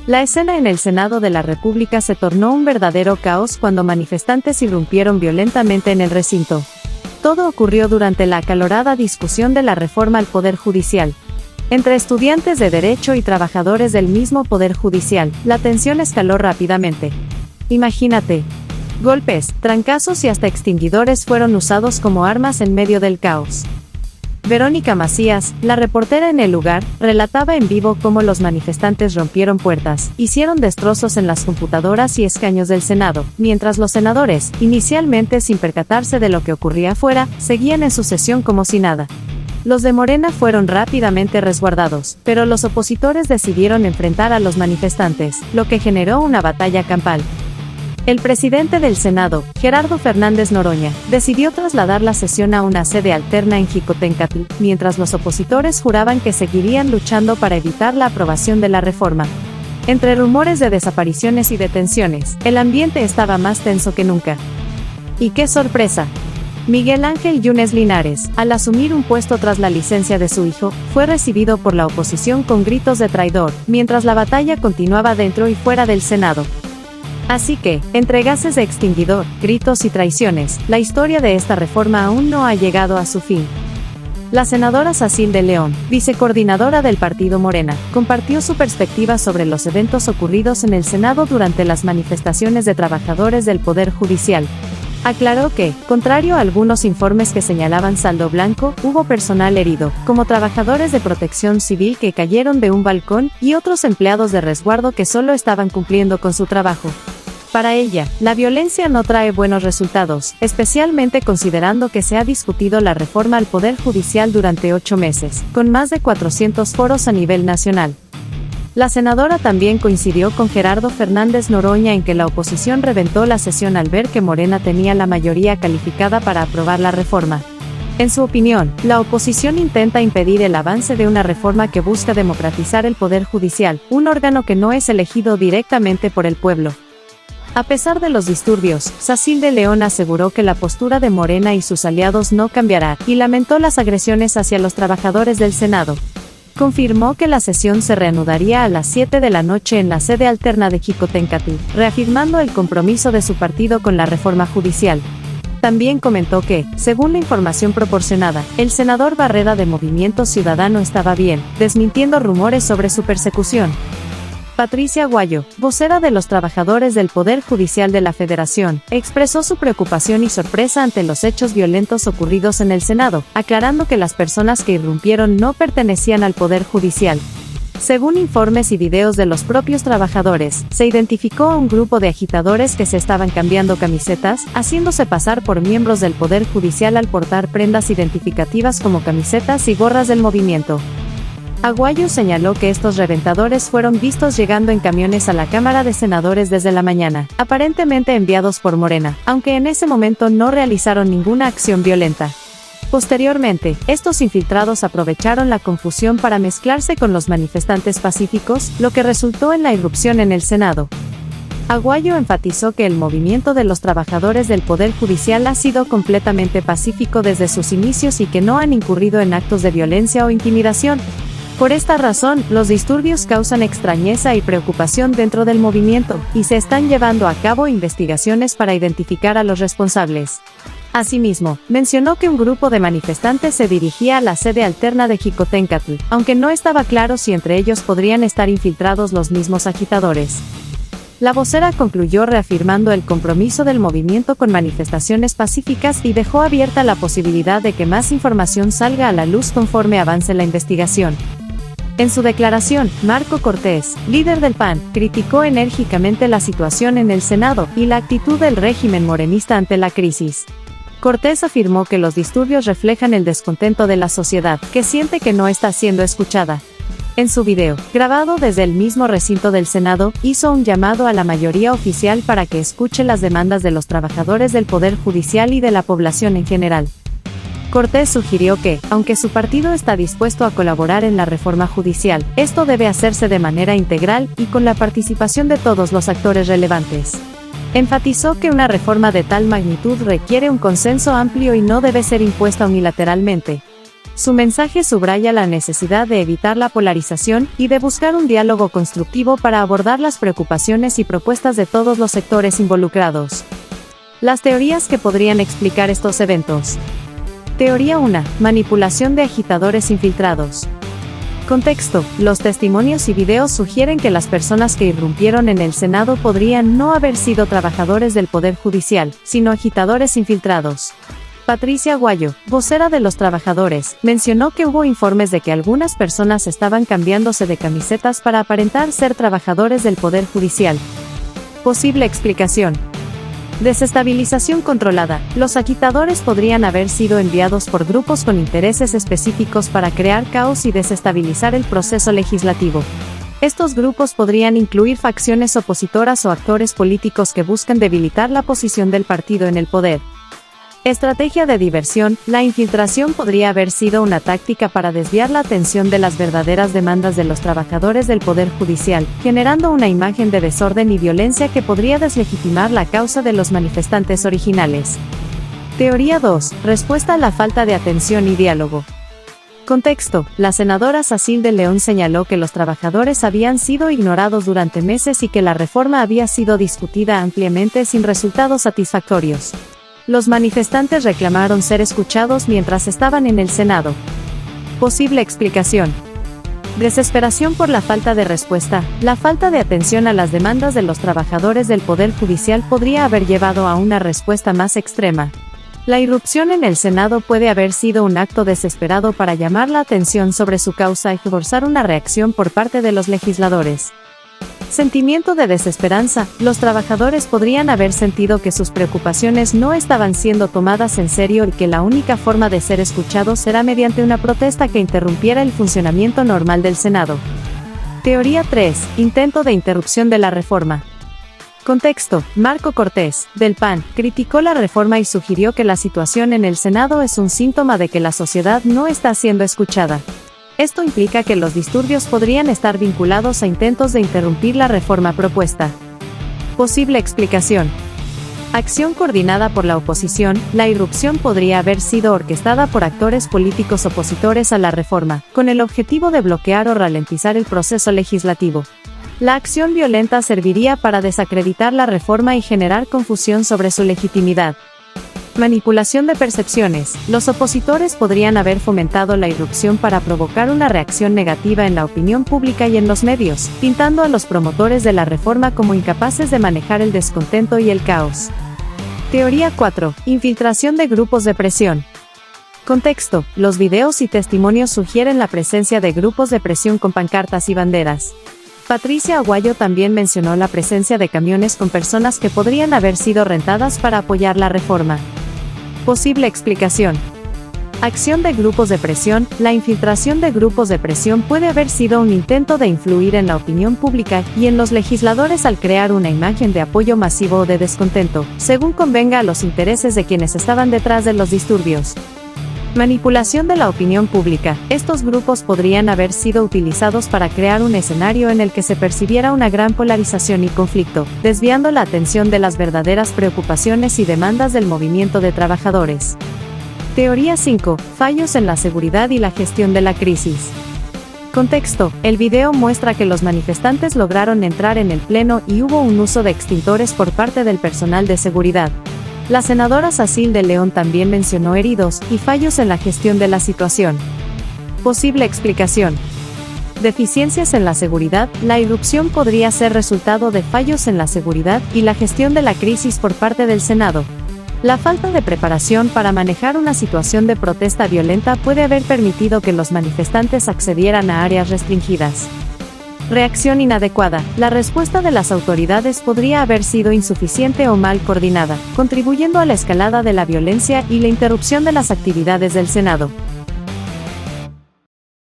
La escena en el Senado de la República se tornó un verdadero caos cuando manifestantes irrumpieron violentamente en el recinto. Todo ocurrió durante la acalorada discusión de la reforma al Poder Judicial. Entre estudiantes de Derecho y trabajadores del mismo Poder Judicial, la tensión escaló rápidamente. Imagínate. Golpes, trancazos y hasta extinguidores fueron usados como armas en medio del caos. Verónica Macías, la reportera en el lugar, relataba en vivo cómo los manifestantes rompieron puertas, hicieron destrozos en las computadoras y escaños del Senado, mientras los senadores, inicialmente sin percatarse de lo que ocurría afuera, seguían en su sesión como si nada. Los de Morena fueron rápidamente resguardados, pero los opositores decidieron enfrentar a los manifestantes, lo que generó una batalla campal. El presidente del Senado, Gerardo Fernández Noroña, decidió trasladar la sesión a una sede alterna en Jicotencatl, mientras los opositores juraban que seguirían luchando para evitar la aprobación de la reforma. Entre rumores de desapariciones y detenciones, el ambiente estaba más tenso que nunca. ¡Y qué sorpresa! Miguel Ángel Yunes Linares, al asumir un puesto tras la licencia de su hijo, fue recibido por la oposición con gritos de traidor, mientras la batalla continuaba dentro y fuera del Senado. Así que, entre gases de extinguidor, gritos y traiciones, la historia de esta reforma aún no ha llegado a su fin. La senadora Sacílde León, vicecoordinadora del partido Morena, compartió su perspectiva sobre los eventos ocurridos en el Senado durante las manifestaciones de trabajadores del Poder Judicial. Aclaró que, contrario a algunos informes que señalaban saldo blanco, hubo personal herido, como trabajadores de protección civil que cayeron de un balcón, y otros empleados de resguardo que solo estaban cumpliendo con su trabajo. Para ella, la violencia no trae buenos resultados, especialmente considerando que se ha discutido la reforma al Poder Judicial durante 8 meses, con más de 400 foros a nivel nacional. La senadora también coincidió con Gerardo Fernández Noroña en que la oposición reventó la sesión al ver que Morena tenía la mayoría calificada para aprobar la reforma. En su opinión, la oposición intenta impedir el avance de una reforma que busca democratizar el Poder Judicial, un órgano que no es elegido directamente por el pueblo. A pesar de los disturbios, Sacílde León aseguró que la postura de Morena y sus aliados no cambiará, y lamentó las agresiones hacia los trabajadores del Senado. Confirmó que la sesión se reanudaría a las 7 de la noche en la sede alterna de Jicotencatl, reafirmando el compromiso de su partido con la reforma judicial. También comentó que, según la información proporcionada, el senador Barreda de Movimiento Ciudadano estaba bien, desmintiendo rumores sobre su persecución. Patricia Aguayo, vocera de los trabajadores del Poder Judicial de la Federación, expresó su preocupación y sorpresa ante los hechos violentos ocurridos en el Senado, aclarando que las personas que irrumpieron no pertenecían al Poder Judicial. Según informes y videos de los propios trabajadores, se identificó a un grupo de agitadores que se estaban cambiando camisetas, haciéndose pasar por miembros del Poder Judicial al portar prendas identificativas como camisetas y gorras del movimiento. Aguayo señaló que estos reventadores fueron vistos llegando en camiones a la Cámara de Senadores desde la mañana, aparentemente enviados por Morena, aunque en ese momento no realizaron ninguna acción violenta. Posteriormente, estos infiltrados aprovecharon la confusión para mezclarse con los manifestantes pacíficos, lo que resultó en la irrupción en el Senado. Aguayo enfatizó que el movimiento de los trabajadores del Poder Judicial ha sido completamente pacífico desde sus inicios y que no han incurrido en actos de violencia o intimidación. Por esta razón, los disturbios causan extrañeza y preocupación dentro del movimiento, y se están llevando a cabo investigaciones para identificar a los responsables. Asimismo, mencionó que un grupo de manifestantes se dirigía a la sede alterna de Jicotencatl, aunque no estaba claro si entre ellos podrían estar infiltrados los mismos agitadores. La vocera concluyó reafirmando el compromiso del movimiento con manifestaciones pacíficas y dejó abierta la posibilidad de que más información salga a la luz conforme avance la investigación. En su declaración, Marco Cortés, líder del PAN, criticó enérgicamente la situación en el Senado y la actitud del régimen morenista ante la crisis. Cortés afirmó que los disturbios reflejan el descontento de la sociedad, que siente que no está siendo escuchada. En su video, grabado desde el mismo recinto del Senado, hizo un llamado a la mayoría oficial para que escuche las demandas de los trabajadores del Poder Judicial y de la población en general. Cortés sugirió que, aunque su partido está dispuesto a colaborar en la reforma judicial, esto debe hacerse de manera integral y con la participación de todos los actores relevantes. Enfatizó que una reforma de tal magnitud requiere un consenso amplio y no debe ser impuesta unilateralmente. Su mensaje subraya la necesidad de evitar la polarización y de buscar un diálogo constructivo para abordar las preocupaciones y propuestas de todos los sectores involucrados. Las teorías que podrían explicar estos eventos. Teoría 1. Manipulación de agitadores infiltrados. Contexto: los testimonios y videos sugieren que las personas que irrumpieron en el Senado podrían no haber sido trabajadores del Poder Judicial, sino agitadores infiltrados. Patricia Aguayo, vocera de los trabajadores, mencionó que hubo informes de que algunas personas estaban cambiándose de camisetas para aparentar ser trabajadores del Poder Judicial. Posible explicación: desestabilización controlada. Los agitadores podrían haber sido enviados por grupos con intereses específicos para crear caos y desestabilizar el proceso legislativo. Estos grupos podrían incluir facciones opositoras o actores políticos que buscan debilitar la posición del partido en el poder. Estrategia de diversión. La infiltración podría haber sido una táctica para desviar la atención de las verdaderas demandas de los trabajadores del Poder Judicial, generando una imagen de desorden y violencia que podría deslegitimar la causa de los manifestantes originales. Teoría 2. Respuesta a la falta de atención y diálogo. Contexto: la senadora Sacil León señaló que los trabajadores habían sido ignorados durante meses y que la reforma había sido discutida ampliamente sin resultados satisfactorios. Los manifestantes reclamaron ser escuchados mientras estaban en el Senado. Posible explicación: desesperación por la falta de respuesta. La falta de atención a las demandas de los trabajadores del Poder Judicial podría haber llevado a una respuesta más extrema. La irrupción en el Senado puede haber sido un acto desesperado para llamar la atención sobre su causa y forzar una reacción por parte de los legisladores. Sentimiento de desesperanza. Los trabajadores podrían haber sentido que sus preocupaciones no estaban siendo tomadas en serio y que la única forma de ser escuchados será mediante una protesta que interrumpiera el funcionamiento normal del Senado. Teoría 3. Intento de interrupción de la reforma. Contexto: Marco Cortés, del PAN, criticó la reforma y sugirió que la situación en el Senado es un síntoma de que la sociedad no está siendo escuchada. Esto implica que los disturbios podrían estar vinculados a intentos de interrumpir la reforma propuesta. Posible explicación: acción coordinada por la oposición. La irrupción podría haber sido orquestada por actores políticos opositores a la reforma, con el objetivo de bloquear o ralentizar el proceso legislativo. La acción violenta serviría para desacreditar la reforma y generar confusión sobre su legitimidad. Manipulación de percepciones. Los opositores podrían haber fomentado la irrupción para provocar una reacción negativa en la opinión pública y en los medios, pintando a los promotores de la reforma como incapaces de manejar el descontento y el caos. Teoría 4. Infiltración de grupos de presión. Contexto: los videos y testimonios sugieren la presencia de grupos de presión con pancartas y banderas. Patricia Aguayo también mencionó la presencia de camiones con personas que podrían haber sido rentadas para apoyar la reforma. Posible explicación: acción de grupos de presión. La infiltración de grupos de presión puede haber sido un intento de influir en la opinión pública y en los legisladores al crear una imagen de apoyo masivo o de descontento, según convenga a los intereses de quienes estaban detrás de los disturbios. Manipulación de la opinión pública. Estos grupos podrían haber sido utilizados para crear un escenario en el que se percibiera una gran polarización y conflicto, desviando la atención de las verdaderas preocupaciones y demandas del movimiento de trabajadores. Teoría 5. Fallos en la seguridad y la gestión de la crisis. Contexto: el video muestra que los manifestantes lograron entrar en el pleno y hubo un uso de extintores por parte del personal de seguridad. La senadora Sacil León también mencionó heridos y fallos en la gestión de la situación. Posible explicación: deficiencias en la seguridad. La irrupción podría ser resultado de fallos en la seguridad y la gestión de la crisis por parte del Senado. La falta de preparación para manejar una situación de protesta violenta puede haber permitido que los manifestantes accedieran a áreas restringidas. Reacción inadecuada. La respuesta de las autoridades podría haber sido insuficiente o mal coordinada, contribuyendo a la escalada de la violencia y la interrupción de las actividades del Senado.